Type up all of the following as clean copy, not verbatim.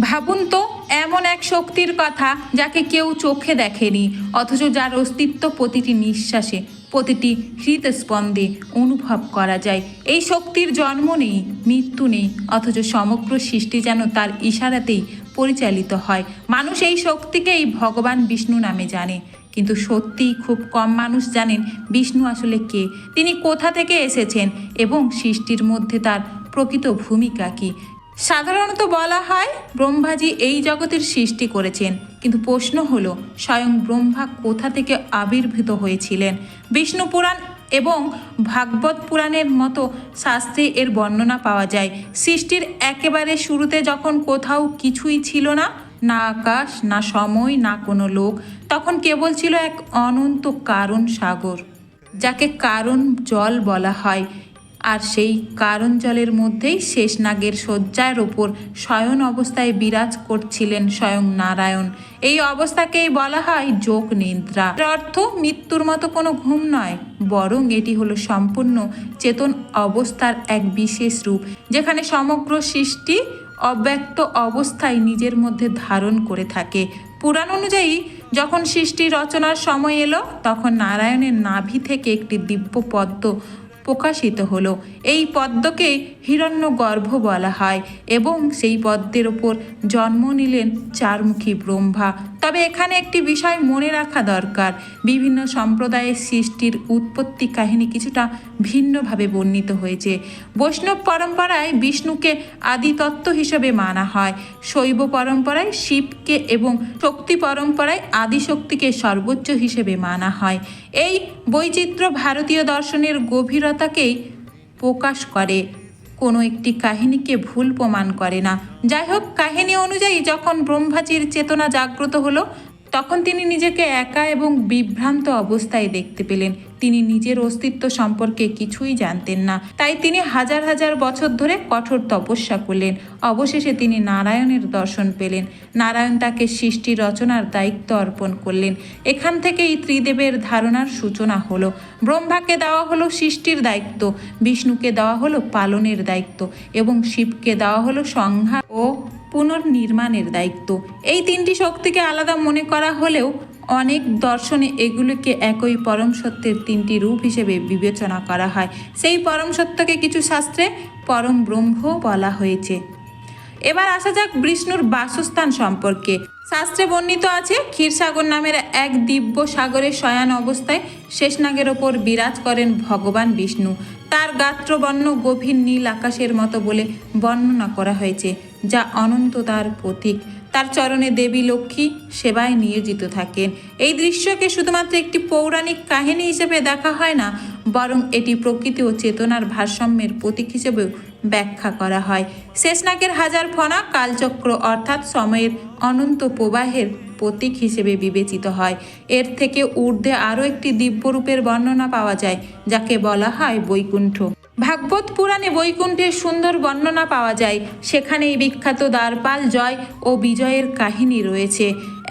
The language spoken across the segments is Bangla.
ভাবুন তো, এমন এক শক্তির কথা যাকে কেউ চোখে দেখেনি, অথচ যার অস্তিত্ব প্রতিটি নিঃশ্বাসে, প্রতিটি হৃদস্পন্দে অনুভব করা যায়। এই শক্তির জন্ম নেই, মৃত্যু নেই, অথচ সমগ্র সৃষ্টি যেন তার ইশারাতেই পরিচালিত হয়। মানুষ এই শক্তিকেই ভগবান বিষ্ণু নামে জানে, কিন্তু সত্যিই খুব কম মানুষ জানেন বিষ্ণু আসলে কে, তিনি কোথা থেকে এসেছেন এবং সৃষ্টির মধ্যে তার প্রকৃত ভূমিকা কী। সাধারণত বলা হয় ব্রহ্মাজি এই জগতের সৃষ্টি করেছেন, কিন্তু প্রশ্ন হলো স্বয়ং ব্রহ্মা কোথা থেকে আবির্ভূত হয়েছিলেন। বিষ্ণু পুরাণ এবং ভাগবত পুরাণের মতো শাস্ত্রে এর বর্ণনা পাওয়া যায়। সৃষ্টির একেবারে শুরুতে যখন কোথাও কিছুই ছিল না, না আকাশ, না সময়, না কোনো লোক, তখন কেবল ছিল এক অনন্ত কারণ সাগর, যাকে কারণ জল বলা হয়। আর সেই কারণ জলের মধ্যেই শেষনাগের শয্যার ওপর শয়ন অবস্থায় বিরাজ করছিলেন স্বয়ং নারায়ণ। এই অবস্থাকেই বলা হয় যোগ নিদ্রা। এর অর্থ মৃত্যুর মতো কোনো ঘুম নয়, বরং এটি হলো সম্পূর্ণ চেতন অবস্থার এক বিশেষ রূপ, যেখানে সমগ্র সৃষ্টি অব্যক্ত অবস্থায় নিজের মধ্যে ধারণ করে থাকে। পুরাণ অনুযায়ী যখন সৃষ্টি রচনার সময় এলো, তখন নারায়ণের নাভি থেকে একটি দিব্য পদ্ম প্রকাশিত হলো। এই পদ্মকে হিরণ্যগর্ভ বলা হয় এবং সেই পদ্মের ওপর জন্ম নিলেন চারমুখী ব্রহ্মা। তবে এখানে একটি বিষয় মনে রাখা দরকার, বিভিন্ন সম্প্রদায়ের সৃষ্টির উৎপত্তি কাহিনী কিছুটা ভিন্নভাবে বর্ণিত হয়েছে। বৈষ্ণব পরম্পরায় বিষ্ণুকে আদিতত্ত্ব হিসেবে মানা হয়, শৈব পরম্পরায় শিবকে এবং শক্তি পরম্পরায় আদিশক্তিকে সর্বোচ্চ হিসেবে মানা হয়। এই বৈচিত্র্য ভারতীয় দর্শনের গভীরতাকেই প্রকাশ করে, কোনো একটি কাহিনীকে ভুল প্রমাণ করে না। যাই হোক, কাহিনী অনুযায়ী যখন ব্রহ্মাজির চেতনা জাগ্রত হলো, তখন তিনি নিজেকে একা এবং বিভ্রান্ত অবস্থায় দেখতে পেলেন। তিনি নিজের অস্তিত্ব সম্পর্কে কিছুই জানতেন না, তাই তিনি হাজার হাজার বছর ধরে কঠোর তপস্যা করলেন। অবশেষে তিনি নারায়ণের দর্শন পেলেন। নারায়ণ তাকে সৃষ্টি রচনার দায়িত্ব অর্পণ করলেন। এখান থেকেই ত্রিদেবের ধারণার সূচনা হলো। ব্রহ্মাকে দেওয়া হলো সৃষ্টির দায়িত্ব, বিষ্ণুকে দেওয়া হলো পালনের দায়িত্ব এবং শিবকে দেওয়া হলো সংহার ও পুনর্নির্মাণের দায়িত্ব। এই তিনটি শক্তিকে আলাদা মনে করা হলেও অনেক দর্শনে এগুলিকে একই পরম সত্যের তিনটি রূপ হিসেবে বিবেচনা করা হয়। সেই পরম সত্যকে কিছু শাস্ত্রে পরম ব্রহ্ম বলা হয়েছে। এবার আসা যাক বিষ্ণুর বাসস্থান সম্পর্কে। শাস্ত্রে বর্ণিত আছে, ক্ষীরসাগর নামের এক দিব্য সাগরে শয়ান অবস্থায় শেষনাগের ওপর বিরাজ করেন ভগবান বিষ্ণু। তার গাত্রবর্ণ গভীর নীল আকাশের মতো বলে বর্ণনা করা হয়েছে, যা অনন্ততার প্রতীক। তার চরণে দেবী লক্ষ্মী সেবায় নিয়োজিত থাকেন। এই দৃশ্যকে শুধুমাত্র একটি পৌরাণিক কাহিনী হিসেবে দেখা হয় না, বরং এটি প্রকৃতি ও চেতনার ভারসাম্যের প্রতীক হিসেবেও ব্যাখ্যা করা হয়। শেষনাগের হাজার ফণা কালচক্র অর্থাৎ সময়ের অনন্ত প্রবাহের প্রতীক হিসেবে বিবেচিত হয়। এর থেকে ঊর্ধ্বে আরও একটি দিব্যরূপের বর্ণনা পাওয়া যায়, যাকে বলা হয় বৈকুণ্ঠ। ভাগবত পুরাণে বৈকুণ্ঠের সুন্দর বর্ণনা পাওয়া যায়। সেখানে এই বিখ্যাত দ্বারপাল জয় ও বিজয়ের কাহিনী রয়েছে।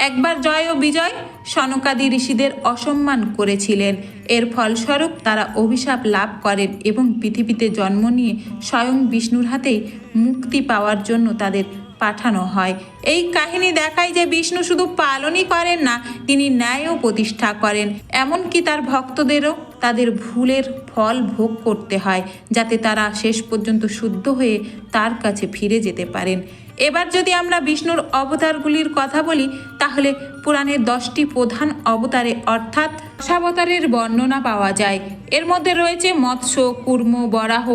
একবার জয় ও বিজয় সনকাদি ঋষিদের অসম্মান করেছিলেন। এর ফলস্বরূপ তারা অভিশাপ লাভ করেন এবং পৃথিবীতে জন্ম নিয়ে স্বয়ং বিষ্ণুর হাতেই মুক্তি পাওয়ার জন্য তাদের পাঠানো হয়। এই কাহিনী দেখায় যে বিষ্ণু শুধু পালনই করেন না, তিনি ন্যায়ও প্রতিষ্ঠা করেন। এমনকি তার ভক্তদেরও তাদের ভুলের ফল ভোগ করতে হয়, যাতে তারা শেষ পর্যন্ত শুদ্ধ হয়ে তার কাছে ফিরে যেতে পারেন। এবার যদি আমরা বিষ্ণুর অবতারগুলির কথা বলি, তাহলে পুরাণের 10টি প্রধান অবতারে অর্থাৎ দশাবতারের বর্ণনা পাওয়া যায়। এর মধ্যে রয়েছে মৎস্য, কুর্ম, বরাহ,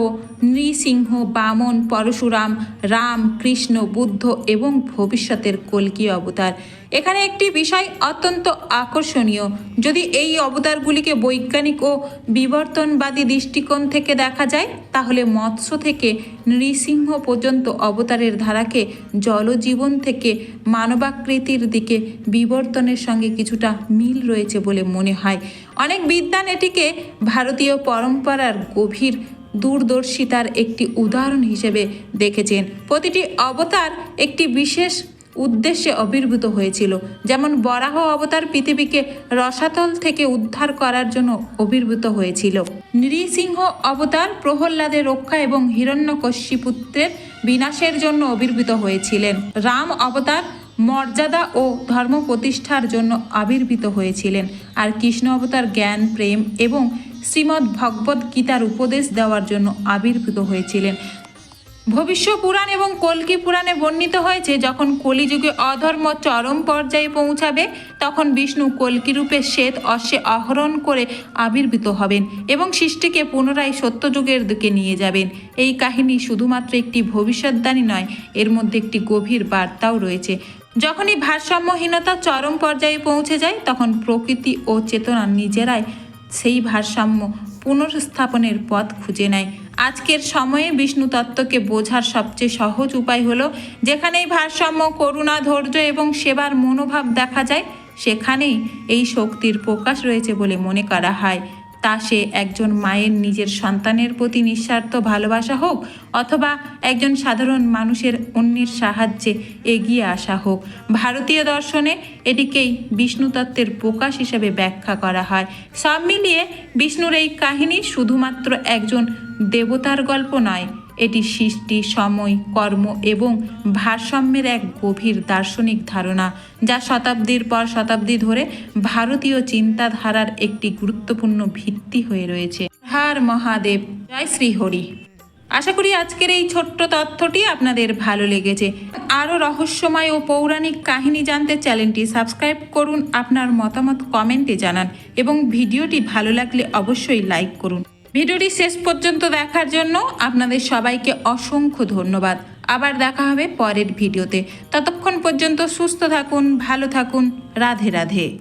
নৃসিংহ, বামন, পরশুরাম, রাম, কৃষ্ণ, বুদ্ধ এবং ভবিষ্যতের কল্কি অবতার। এখানে একটি বিষয় অত্যন্ত আকর্ষণীয়। যদি এই অবতারগুলিকে বৈজ্ঞানিক ও বিবর্তনবাদী দৃষ্টিকোণ থেকে দেখা যায়, তাহলে মৎস্য থেকে নৃসিংহ পর্যন্ত অবতারের ধারাকে জলজীবন থেকে মানবাকৃতির দিকে বিবর্তনের সঙ্গে কিছুটা মিল রয়েছে বলে মনে হয়। অনেক বিদ্বান এটিকে ভারতীয় পরম্পরার গভীর দূরদর্শিতার একটি উদাহরণ হিসেবে দেখেছেন। প্রতিটি অবতার একটি বিশেষ উদ্দেশ্যে আবির্ভূত হয়েছিল। যেমন বরাহ অবতার পৃথিবীকে রসাতল থেকে উদ্ধার করার জন্য আবির্ভূত হয়েছিল। নৃসিংহ অবতার প্রহ্লাদের রক্ষা এবং হিরণ্যকশিপুত্রের বিনাশের জন্য আবির্ভূত হয়েছিলেন। রাম অবতার মর্যাদা ও ধর্ম প্রতিষ্ঠার জন্য আবির্ভূত হয়েছিলেন। আর কৃষ্ণ অবতার জ্ঞান, প্রেম এবং শ্রীমদ্ ভগবদ্ গীতার উপদেশ দেওয়ার জন্য আবির্ভূত হয়েছিলেন। ভবিষ্য পুরাণ এবং কল্কি পুরাণে বর্ণিত হয়েছে, যখন কলিযুগে অধর্ম চরম পর্যায়ে পৌঁছাবে তখন বিষ্ণু কল্কি রূপে শ্বেত অশ্বে আহরণ করে আবির্ভূত হবেন এবং সৃষ্টিকে পুনরায় সত্যযুগের দিকে নিয়ে যাবেন। এই কাহিনী শুধুমাত্র একটি ভবিষ্যদ্বাণী নয়, এর মধ্যে একটি গভীর বার্তাও রয়েছে। যখনই ভারসাম্যহীনতা চরম পর্যায়ে পৌঁছে যায় তখন প্রকৃতি ও চেতনা নিজেরাই সেই ভারসাম্য পুনর্স্থাপনের পথ খুঁজে নেয়। আজকের সময়ে বিষ্ণু তত্ত্বকে বোঝার সবচেয়ে সহজ উপায় হলো, যেখানেই ভারসাম্য, করুণা, ধৈর্য এবং সেবার মনোভাব দেখা যায় সেখানেই এই শক্তির প্রকাশ রয়েছে বলে মনে করা হয়। তা সে একজন মায়ের নিজের সন্তানের প্রতি নিঃস্বার্থ ভালোবাসা হোক অথবা একজন সাধারণ মানুষের অন্যের সাহায্যে এগিয়ে আসা হোক। ভারতীয় দর্শনে এটিকেই বিষ্ণু তত্ত্বের প্রকাশ হিসেবে ব্যাখ্যা করা হয়। সব মিলিয়ে বিষ্ণুর এই কাহিনী শুধুমাত্র একজন দেবতার গল্প নয়, এটি সৃষ্টি, সময়, কর্ম এবং ভারসাম্যের এক গভীর দার্শনিক ধারণা, যা শতাব্দীর পর শতাব্দী ধরে ভারতীয় চিন্তাধারার একটি গুরুত্বপূর্ণ ভিত্তি হয়ে রয়েছে। হর মহাদেব, জয় শ্রী হরি। আশা করি আজকের এই ছোট্ট তথ্যটি আপনাদের ভালো লেগেছে। আরও রহস্যময় ও পৌরাণিক কাহিনী জানতে চ্যানেলটি সাবস্ক্রাইব করুন, আপনার মতামত কমেন্টে জানান এবং ভিডিওটি ভালো লাগলে অবশ্যই লাইক করুন। ভিডিওটি শেষ পর্যন্ত দেখার জন্য আপনাদের সবাইকে অসংখ্য ধন্যবাদ। আবার দেখা হবে পরের ভিডিওতে। ততক্ষণ পর্যন্ত সুস্থ থাকুন, ভালো থাকুন। রাধে রাধে।